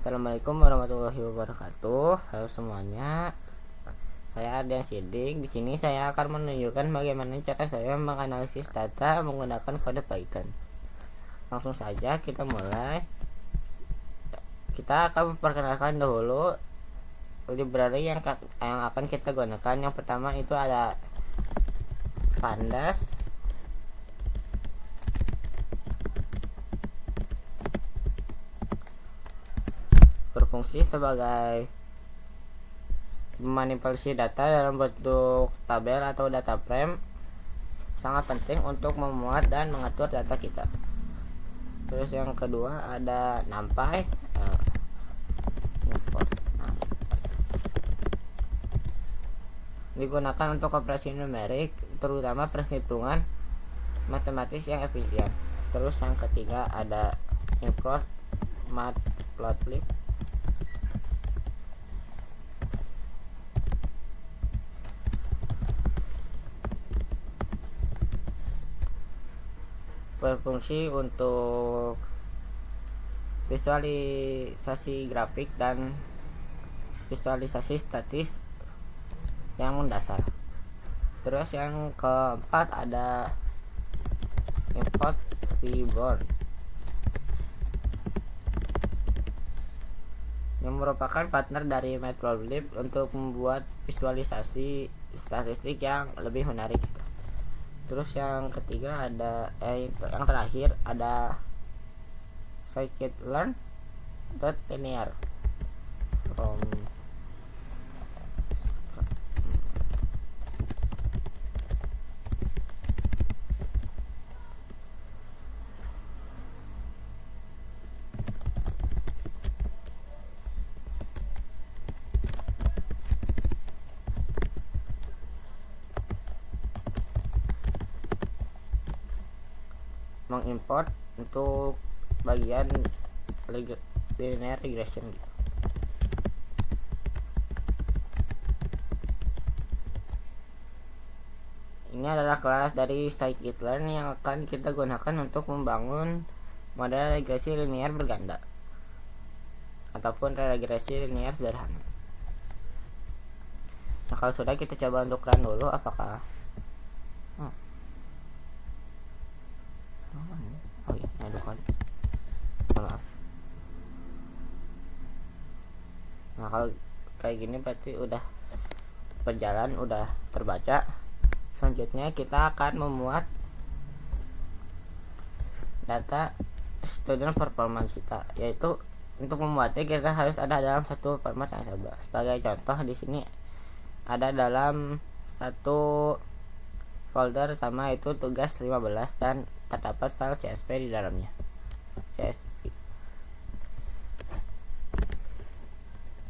Assalamualaikum warahmatullahi wabarakatuh. Halo semuanya. Saya Ardian Sidik. Di sini saya akan menunjukkan bagaimana cara saya menganalisis data menggunakan kode Python. Langsung saja kita mulai. Kita akan memperkenalkan dahulu library yang akan kita gunakan. Yang pertama itu ada Pandas. Berfungsi sebagai memanipulasi data dalam bentuk tabel atau data frame. Sangat penting untuk memuat dan mengatur data kita. Terus yang kedua ada NumPy. Digunakan untuk operasi numerik, terutama perhitungan matematis yang efisien. Terus yang ketiga ada import matplotlib. Berfungsi untuk visualisasi grafik dan visualisasi statis yang mendasar. Terus yang keempat ada import seaborn yang merupakan partner dari matplotlib untuk membuat visualisasi statistik yang lebih menarik. Terus yang ketiga ada yang terakhir ada scikit-learn.linear from mengimport untuk bagian linear regression gitu. Ini adalah kelas dari scikit-learn yang akan kita gunakan untuk membangun model regresi linear berganda ataupun regresi linear sederhana. Nah, kalau sudah, kita coba untuk run dulu apakah Nah, kalau kayak gini berarti udah berjalan, udah terbaca. Selanjutnya kita akan memuat data student performance kita, yaitu untuk memuatnya kita harus ada dalam satu format yang sama. Sebagai contoh di sini ada dalam satu folder sama, itu tugas 15 dan terdapat file CSV di dalamnya. CSV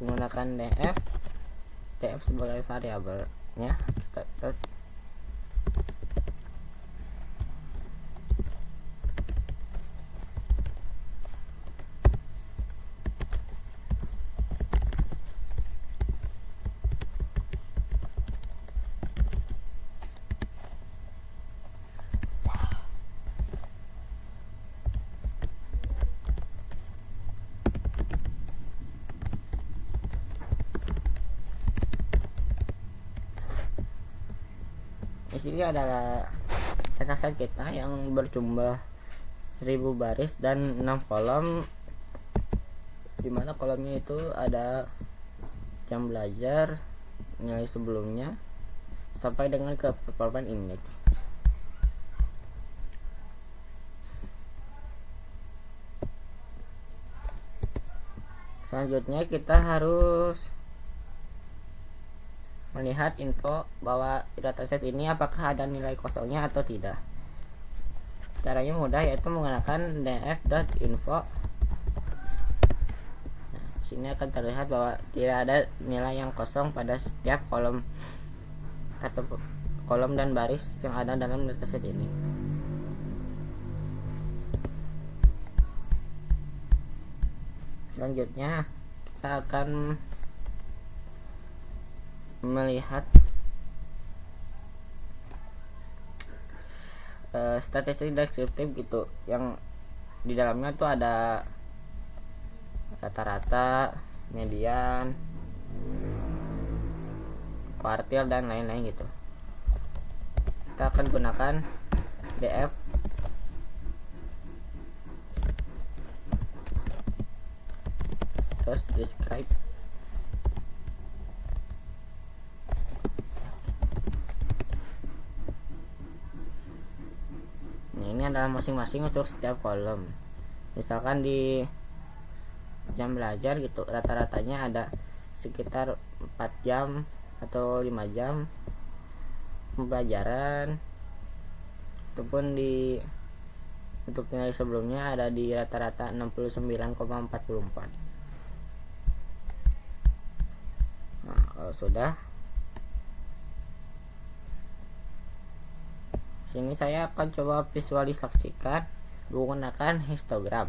menggunakan df sebagai variabelnya. Di sini adalah dataset kita yang berjumlah 1000 baris dan 6 kolom, dimana kolomnya itu ada jam belajar, nilai sebelumnya, sampai dengan ke performance index. Selanjutnya kita harus melihat info bahwa dataset ini apakah ada nilai kosongnya atau tidak. Caranya mudah, yaitu menggunakan df.info. Nah, sini akan terlihat bahwa tidak ada nilai yang kosong pada setiap kolom atau kolom dan baris yang ada dalam dataset ini. Selanjutnya kita akan melihat statistik deskriptif gitu, yang di dalamnya tuh ada rata-rata, median, kuartil, dan lain-lain gitu. Kita akan gunakan df terus describe. Nah, ini adalah masing-masing untuk setiap kolom. Misalkan di jam belajar gitu, rata-ratanya ada sekitar 4 jam atau 5 jam pembelajaran, ataupun di untuk nilai sebelumnya ada di rata-rata 69,44. Nah, kalau sudah, sini saya akan coba visualisasikan menggunakan histogram.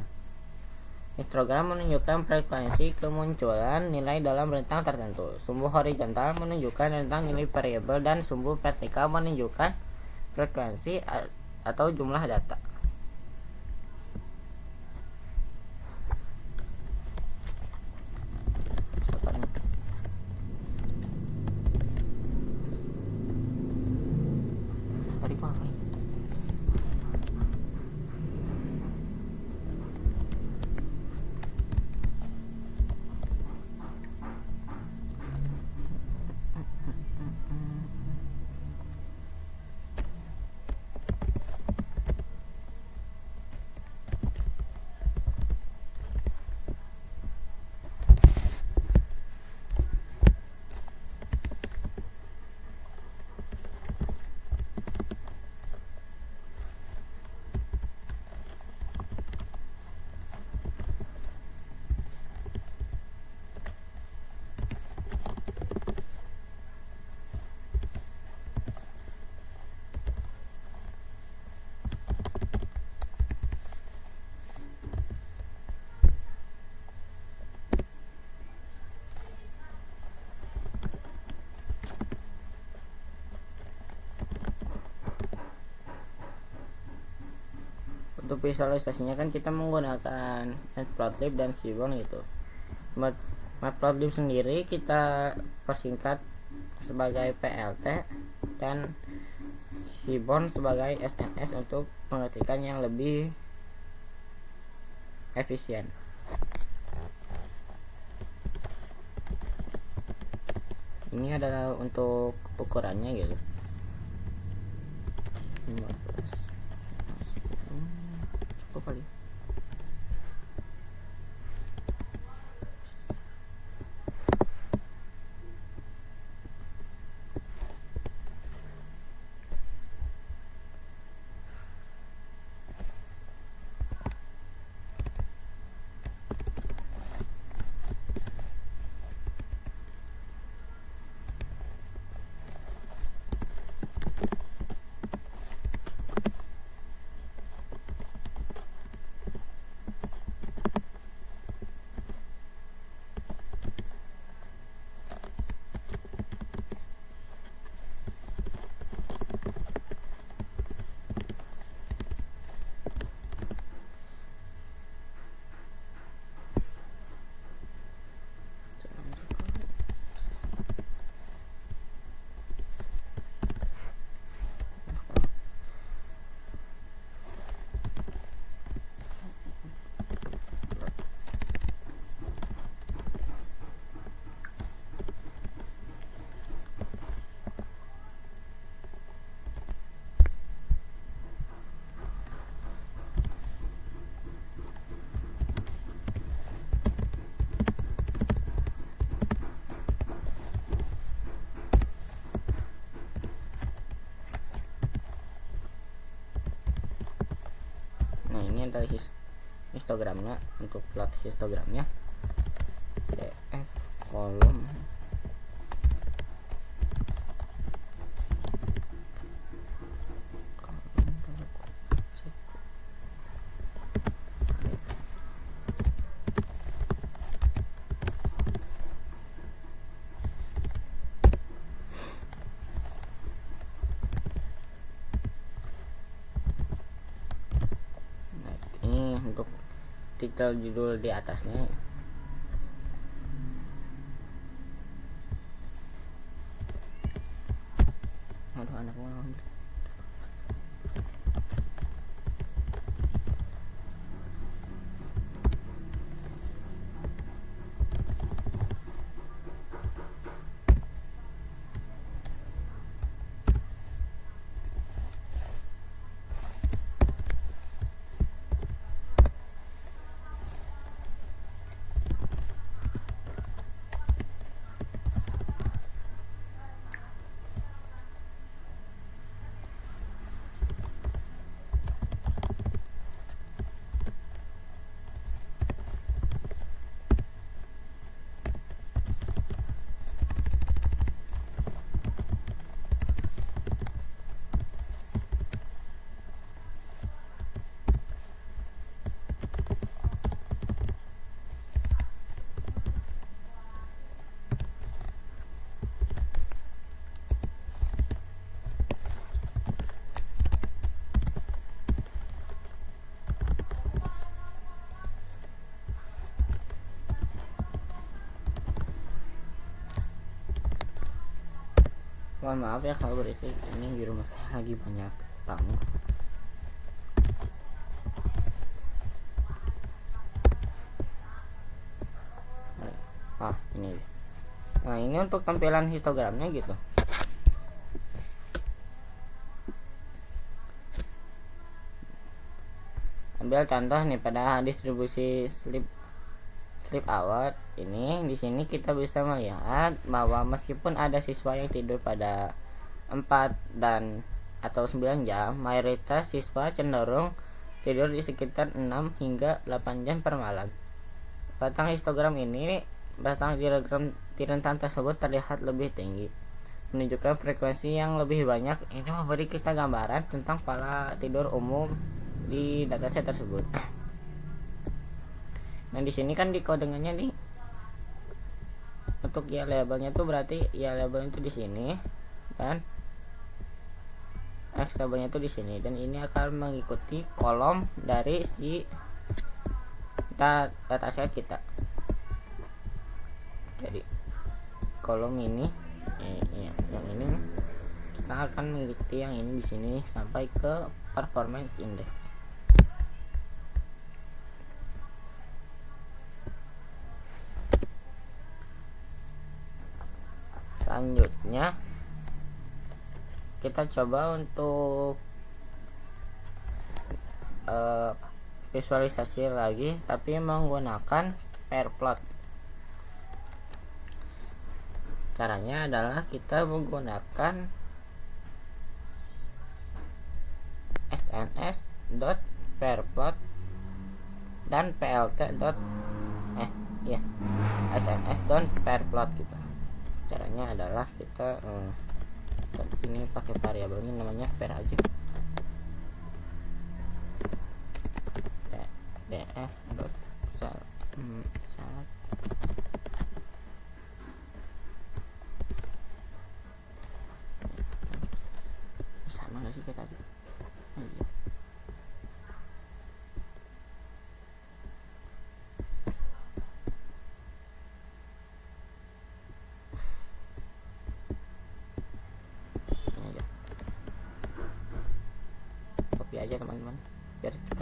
Histogram menunjukkan frekuensi kemunculan nilai dalam rentang tertentu. Sumbu horizontal menunjukkan rentang nilai variabel dan sumbu vertikal menunjukkan frekuensi atau jumlah data. Untuk visualisasinya kan kita menggunakan Matplotlib dan Seaborn gitu. Matplotlib sendiri kita persingkat sebagai PLT dan Seaborn sebagai SNS untuk mengetikkan yang lebih efisien. Ini adalah untuk ukurannya gitu. 15. Cukup kali. Ini adalah histogramnya. Untuk plot histogramnya df kolom untuk titel judul di atasnya. Mohon maaf ya kalau berisik, ini di rumah saya lagi banyak tamu. Ini. Nah, ini untuk tampilan histogramnya gitu. Ambil contoh nih pada distribusi sleep hour ini. Di sini kita bisa melihat bahwa meskipun ada siswa yang tidur pada 4 dan atau 9 jam, mayoritas siswa cenderung tidur di sekitar 6 hingga 8 jam per malam. Batang diagram di rentan tersebut terlihat lebih tinggi, menunjukkan frekuensi yang lebih banyak. Ini memberi kita gambaran tentang pola tidur umum di dataset tersebut. Nah, di sini kan dikodengannya nih untuk ya labelnya tuh berarti ya labelnya itu di sini dan X labelnya itu di sini, dan ini akan mengikuti kolom dari si dataset kita. Jadi kolom ini yang ini kita akan mengikuti yang ini di sini sampai ke performance index. Selanjutnya kita coba untuk visualisasi lagi tapi menggunakan pair plot. Caranya adalah kita menggunakan sns.pairplot dan sns.pairplot gitu. Caranya adalah kita ini pakai variabelnya namanya pair aja. Sama nggak sih kayak tadi? Copy aja teman-teman biar cepat.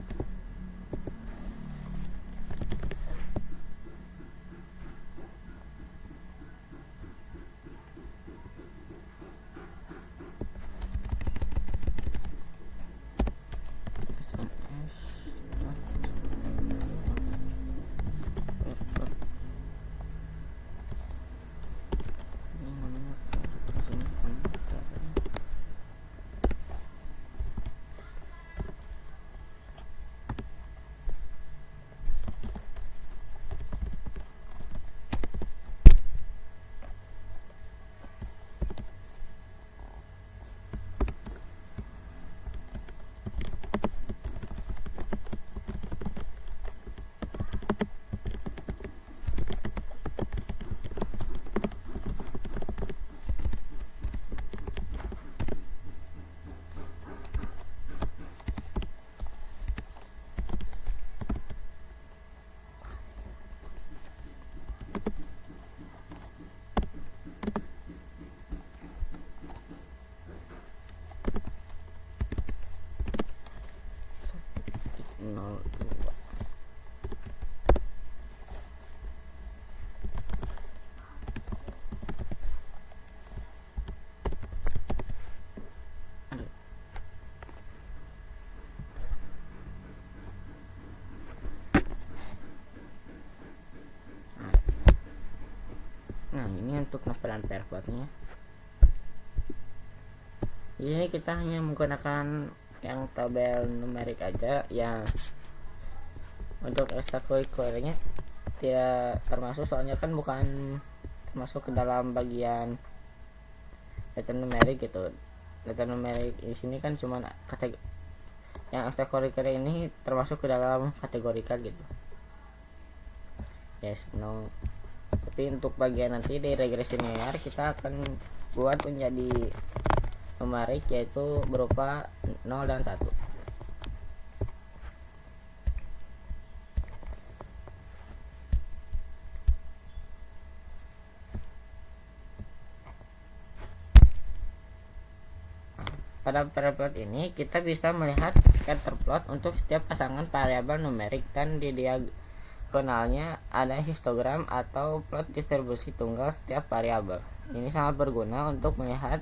Nah, ini untuk penampilan pair plotnya. Di sini kita hanya menggunakan yang tabel numerik aja, yang untuk ekstrakurikulernya tidak termasuk, soalnya kan bukan termasuk ke dalam bagian data numerik gitu. Data numerik di sini kan cuma kategori, yang ekstrakurikuler ini termasuk ke dalam kategorikal gitu. Yes, no. Tapi untuk bagian nanti di regresi linear kita akan buat menjadi numerik, yaitu berupa 0 dan 1. Pada plot ini kita bisa melihat scatter plot untuk setiap pasangan variabel numerik, dan di diagonalnya ada histogram atau plot distribusi tunggal setiap variabel. Ini sangat berguna untuk melihat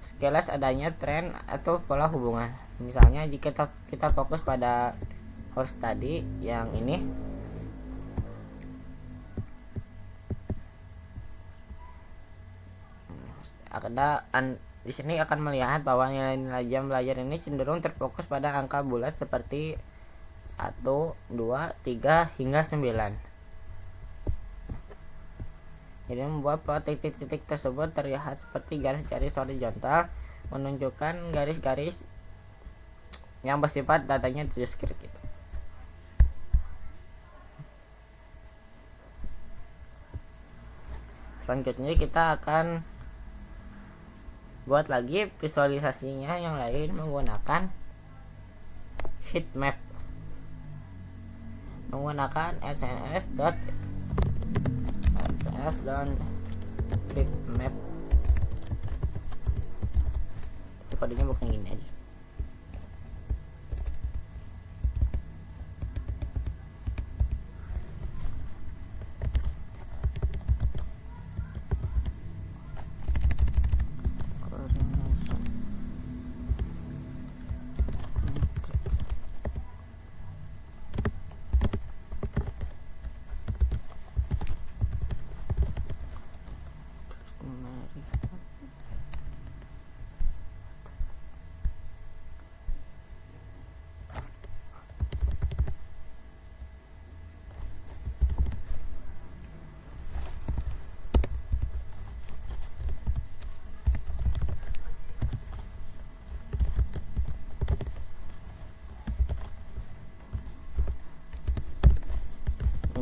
sekilas adanya tren atau pola hubungan. Misalnya jika kita fokus pada host tadi yang ini, di sini akan melihat bahwa nilai-nilai jam belajar ini cenderung terfokus pada angka bulat seperti 1, 2, 3 hingga 9. Jadi membuat plot titik-titik tersebut terlihat seperti garis-garis horizontal menunjukkan garis-garis yang bersifat datanya discrete gitu. Selanjutnya kita akan buat lagi visualisasinya yang lain menggunakan heat map, menggunakan heat map. Kodenya bukan gini aja.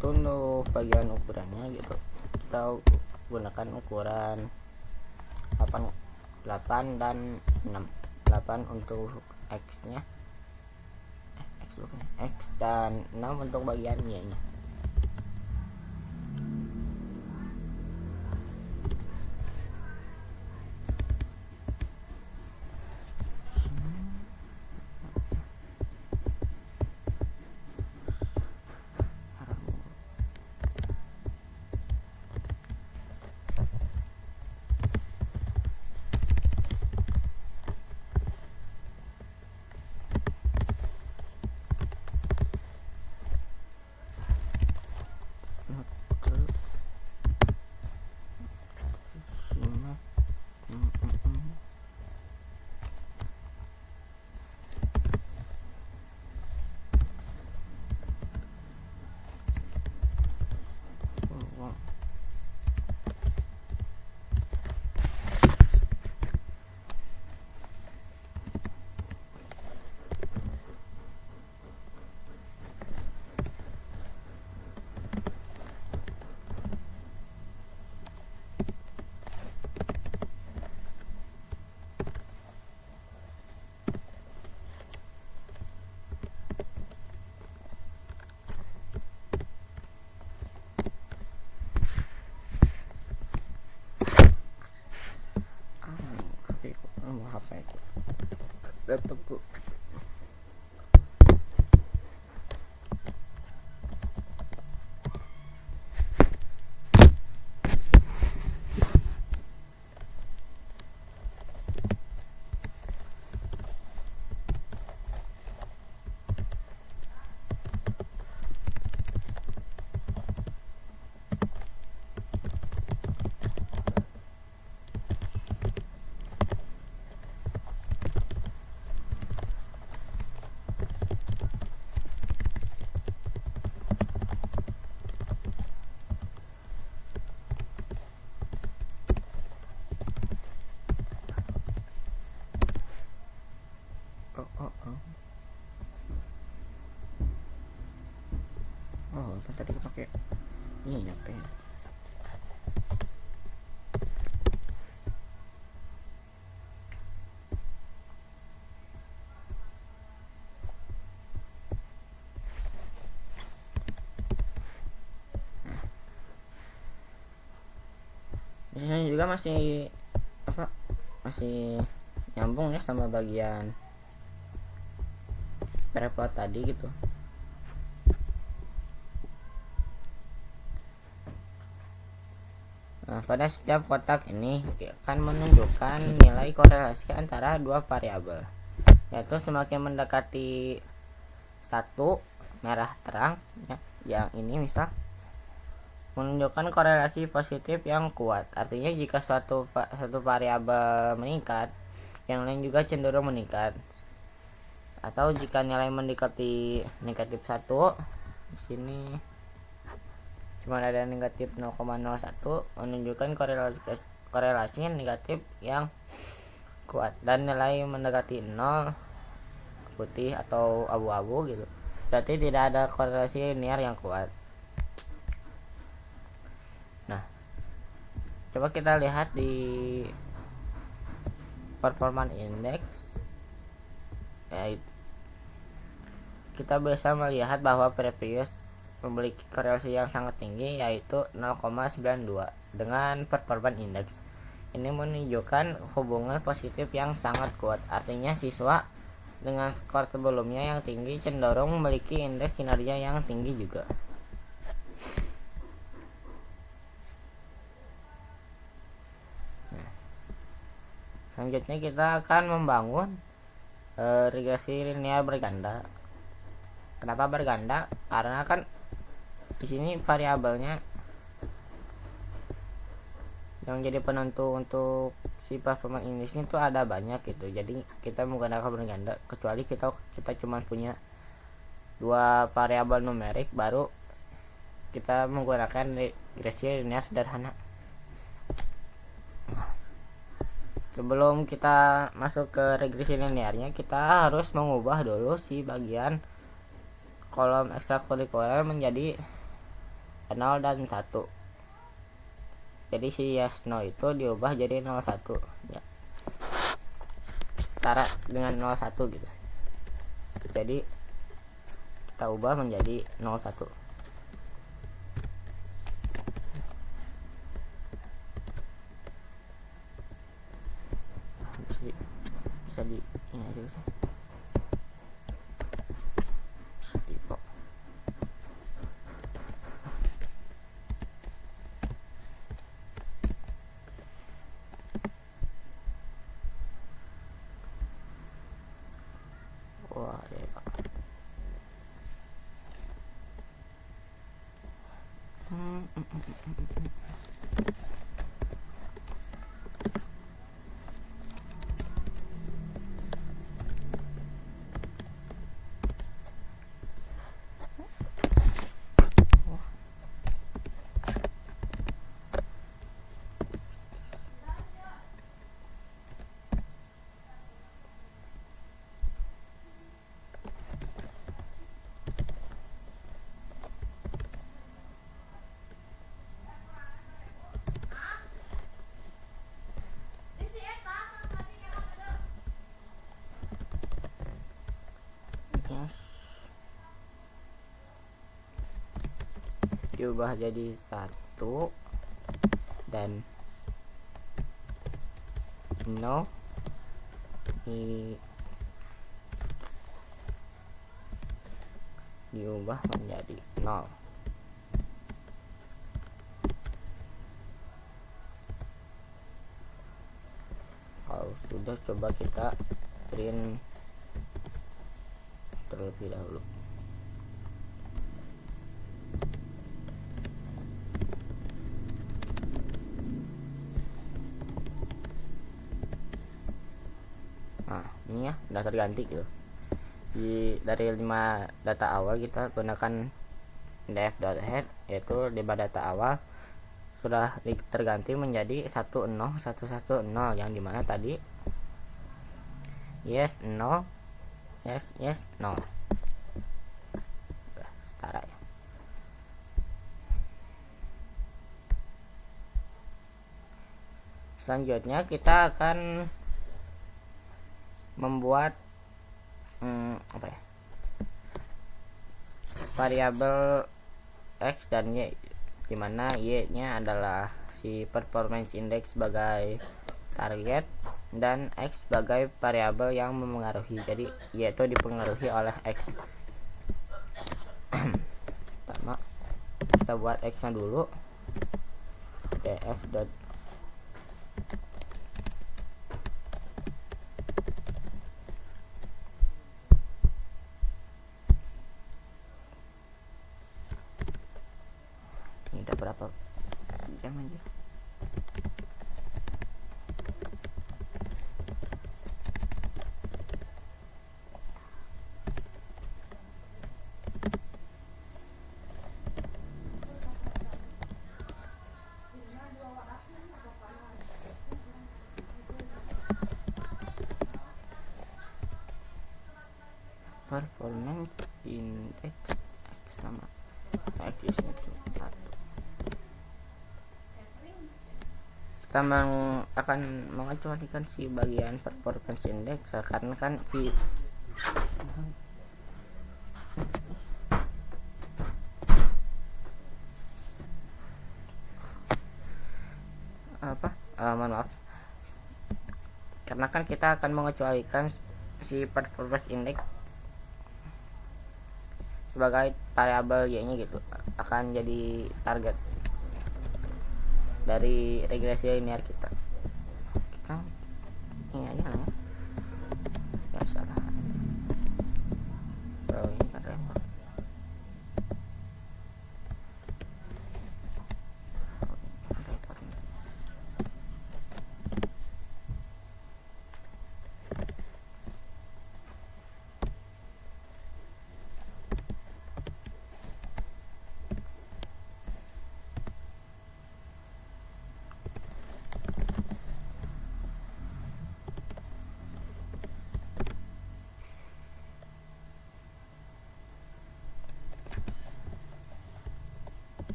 Untuk bagian ukurannya gitu, kita gunakan ukuran 8 dan 6. 8 untuk X nya, X dan 6 untuk bagian Y nya. Laptopku. Kan tadi pakai ini nyampe. Di sini juga masih masih nyambung ya sama bagian prepot tadi gitu. Nah, pada setiap kotak ini akan menunjukkan nilai korelasi antara dua variabel, yaitu semakin mendekati satu merah terang ya, yang ini misal menunjukkan korelasi positif yang kuat. Artinya jika satu variabel meningkat, yang lain juga cenderung meningkat. Atau jika nilai mendekati negatif 1, di sini cuma ada negatif 0,01 menunjukkan korelasi negatif yang kuat, dan nilai mendekati 0 putih atau abu-abu gitu berarti tidak ada korelasi linear yang kuat. Nah, coba kita lihat di performance index ya, kita bisa melihat bahwa previous memiliki korelasi yang sangat tinggi yaitu 0,92 dengan performance index. Ini menunjukkan hubungan positif yang sangat kuat. Artinya siswa dengan skor sebelumnya yang tinggi cenderung memiliki indeks kinerja yang tinggi juga. Nah, selanjutnya kita akan membangun regresi linear berganda. Kenapa berganda? Karena kan di sini variabelnya yang jadi penentu untuk si performance index itu ada banyak gitu. Jadi kita menggunakan berganda, kecuali kita cuma punya dua variabel numerik, baru kita menggunakan regresi linear sederhana. Sebelum kita masuk ke regresi linearnya, kita harus mengubah dulu si bagian kolom ekstrakurikuler menjadi 0 dan 1. Jadi si yes no itu diubah jadi 01 ya. Setara dengan 01 gitu. Jadi kita ubah menjadi 01. Bisa di ini aja bisa. Wah, ya Pak. Diubah jadi 1 dan no diubah menjadi 0. Kalau sudah, coba kita print terlebih dahulu. Nah, ini ya udah terganti gitu. Dari 5 data awal kita gunakan df.head, yaitu 5 data awal sudah terganti menjadi 10110, yang dimana tadi yes no yes no setara ya. Selanjutnya kita akan membuat variabel x dan y, dimana y nya adalah si performance index sebagai target dan X sebagai variabel yang memengaruhi, jadi yaitu dipengaruhi oleh X. Pertama kita buat X nya dulu, df dot ini udah berapa jam aja. Performance index X sama X itu 1. Kita akan mengecualikan si bagian performance index karena kan si mohon maaf, karena kan kita akan mengecualikan si performance index sebagai variabel y nya gitu, akan jadi target dari regresi linear kita ini aja lah ya salah. Ini kan repot.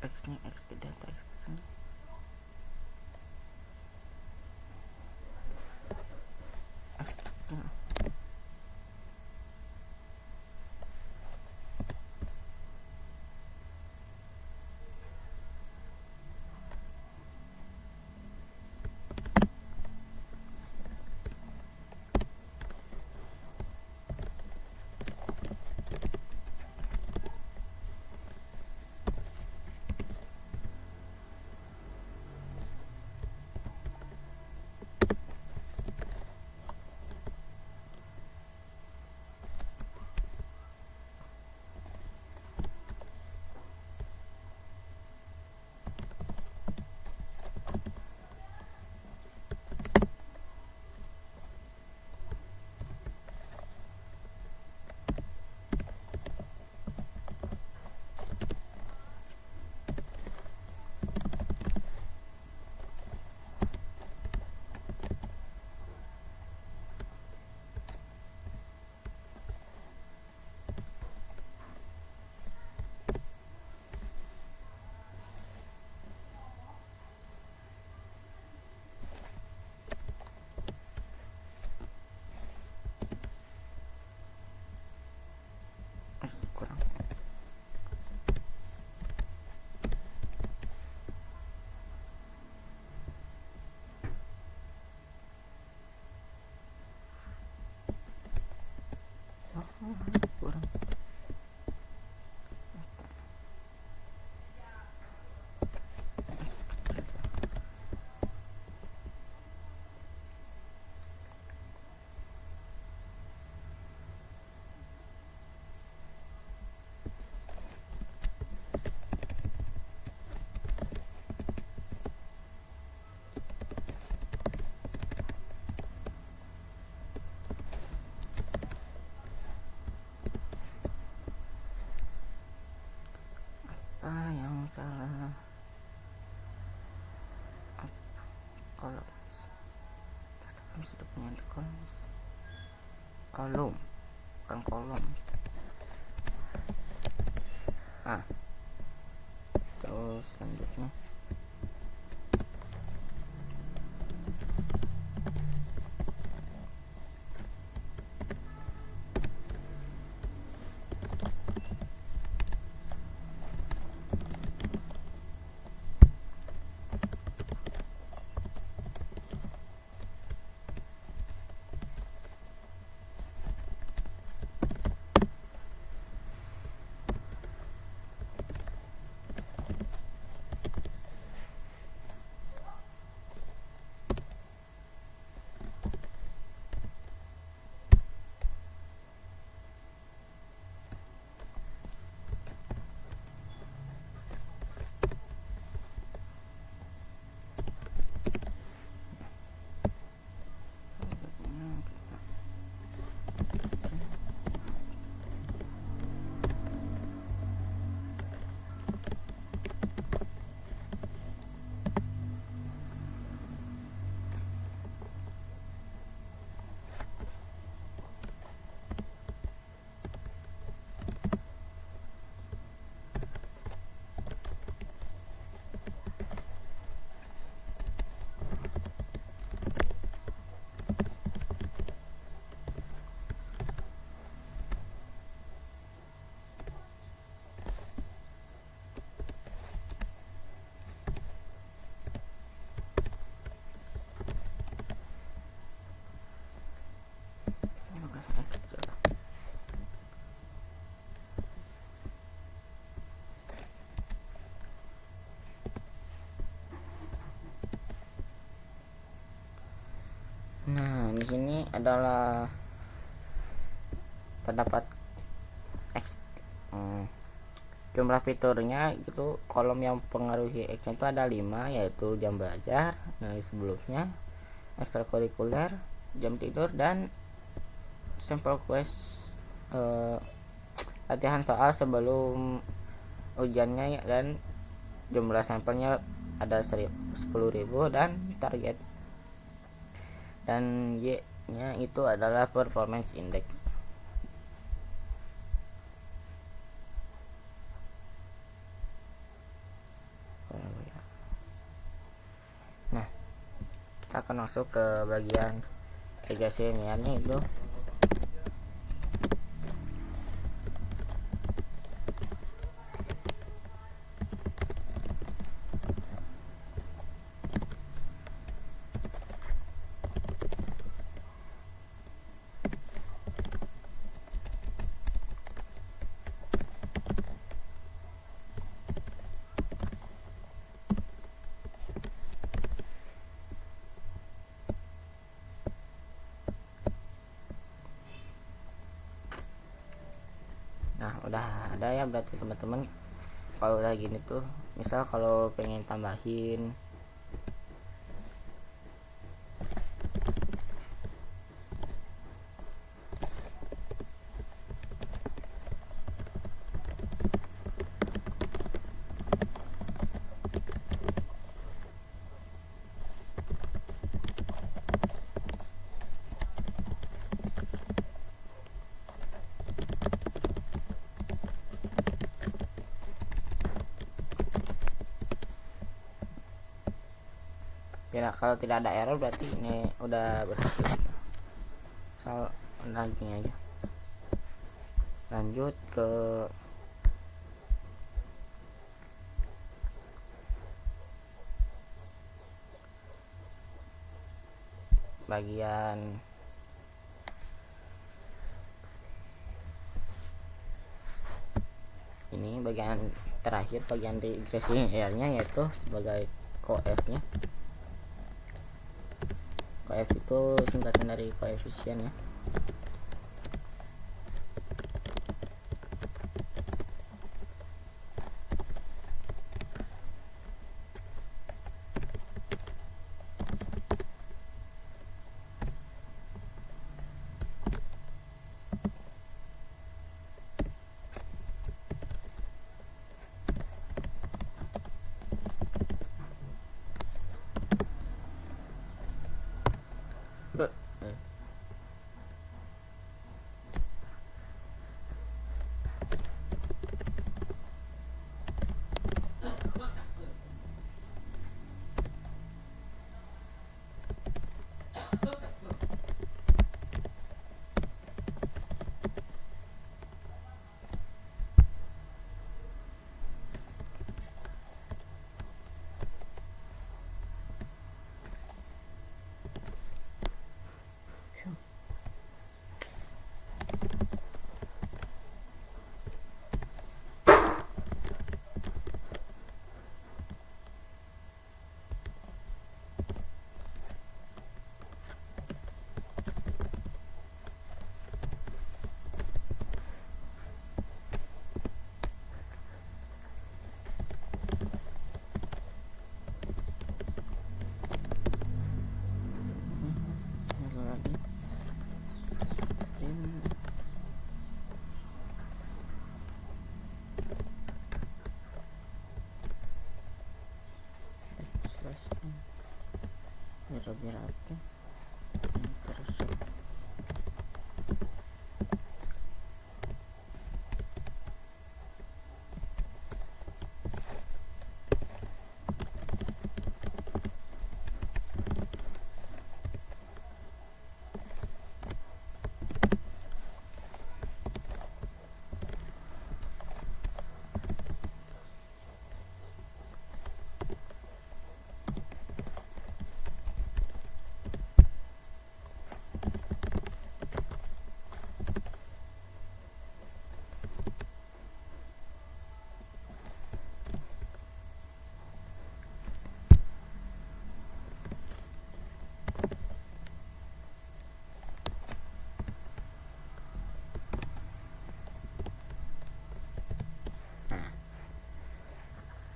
X nya X ke data X ke sana. X ke sana. Kurang. Kurang. Apa yang salah? Columns. Kami sudah punya di columns. Kolom, bukan columns. Terus selanjutnya adalah terdapat jumlah fiturnya gitu. Kolom yang pengaruhi X itu ada 5, yaitu jam belajar, sebelumnya, ekstrakurikuler, jam tidur, dan sampel quest, latihan soal sebelum ujiannya, dan jumlah sampelnya ada 10.000 dan target. Dan Y nya itu adalah performance index. Nah, kita akan masuk ke bagian aplikasi linearnya itu. Nah, udah ada ya berarti teman-teman. Kalau udah gini tuh, misal kalau pengen tambahin kalau tidak ada error berarti ini udah berhasil. Soal lagi aja, lanjut ke bagian ini, bagian terakhir, bagian regresi linearnya, yaitu sebagai coef nya. Coef itu singkatan dari koefisien ya. Rapi-rapi terus.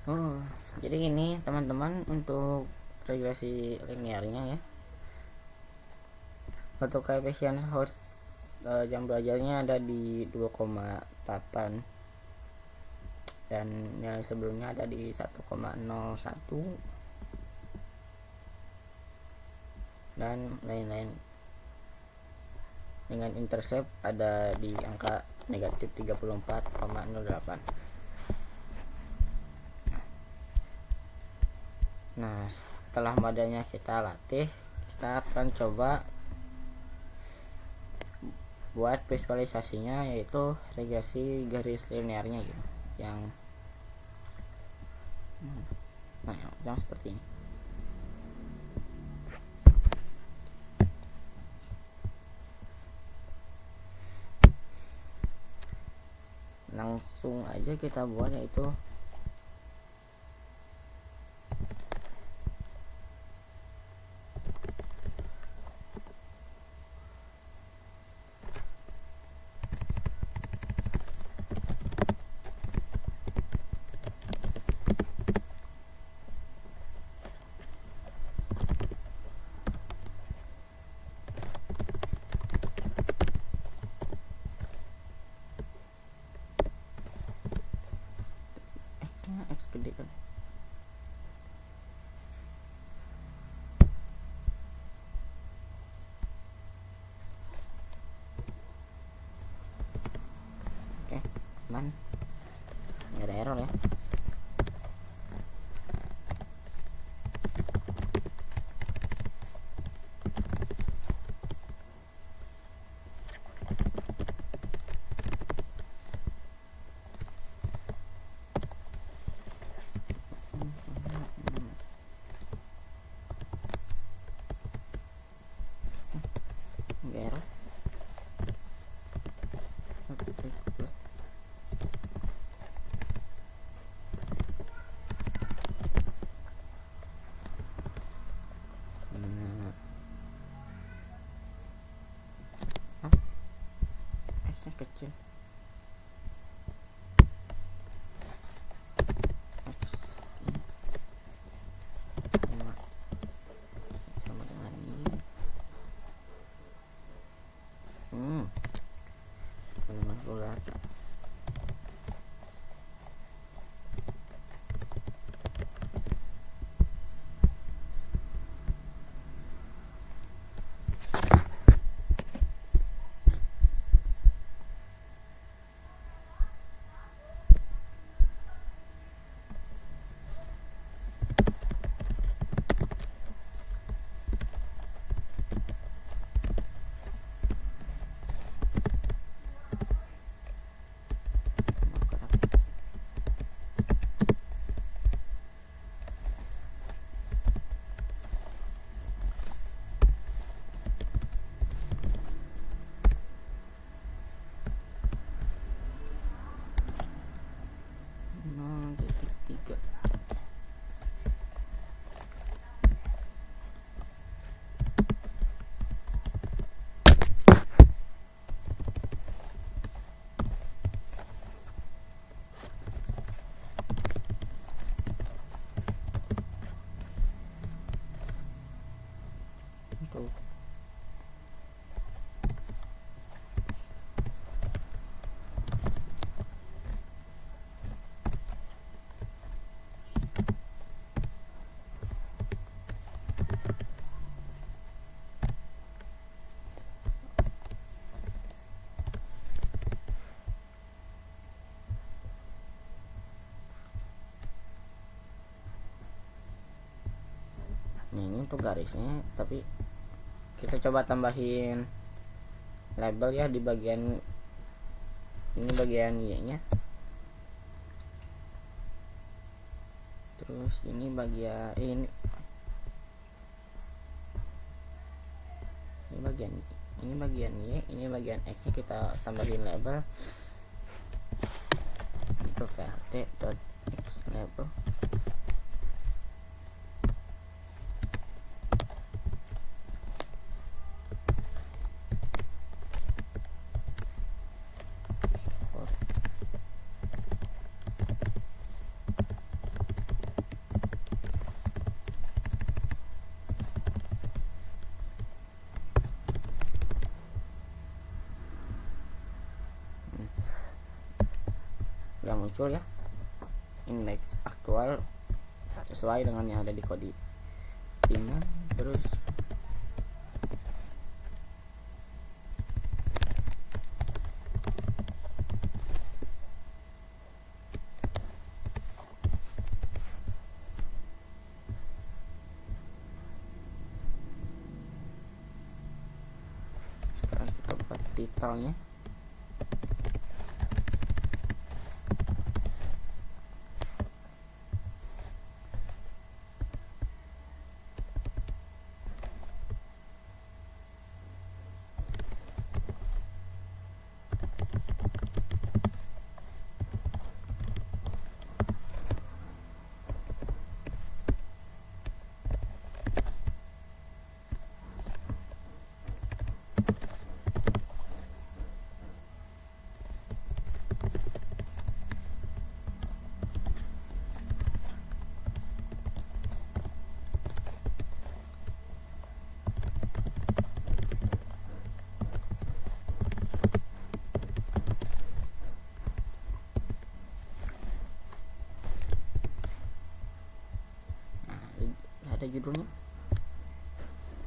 Oh, jadi ini teman-teman untuk regresi linearnya ya. Untuk koefisien jam belajarnya ada di 2,8 dan nilai sebelumnya ada di 1,01 dan lain-lain. Dengan intercept ada di angka negatif 34,08. Nah, setelah badannya kita latih, kita akan coba buat visualisasinya, yaitu regresi garis linearnya gitu, yang seperti ini. Langsung aja kita buat, yaitu X gede kan. Oke, aman, nggak ada error ya. Nggak error. X-nya kecil. X sama dengan ini. Benar-benar tuh. Nah, ini untuk garisnya, tapi kita coba tambahin label ya di bagian ini, bagian Y nya, terus ini bagian ini bagian Y, ini bagian X nya kita tambahin label untuk plt.x label. muncul ya indeks aktual sesuai dengan yang ada di codingan. Terus sekarang kita buat titelnya. Ada judulnya.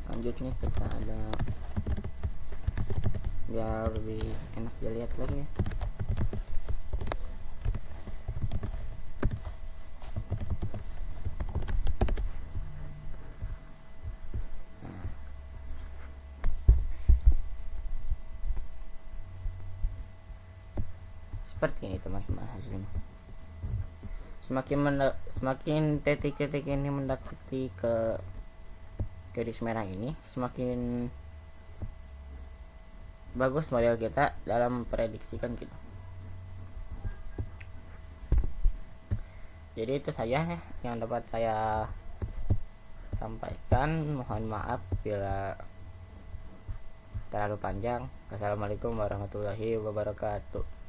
Lanjutnya kita ada biar lebih enak dilihat lagi ya. Seperti ini teman-teman hasilnya. Semakin titik-titik ini mendekati ke garis merah ini, semakin bagus model kita dalam memprediksikan gitu. Jadi itu saja ya yang dapat saya sampaikan. Mohon maaf bila terlalu panjang. Assalamualaikum warahmatullahi wabarakatuh.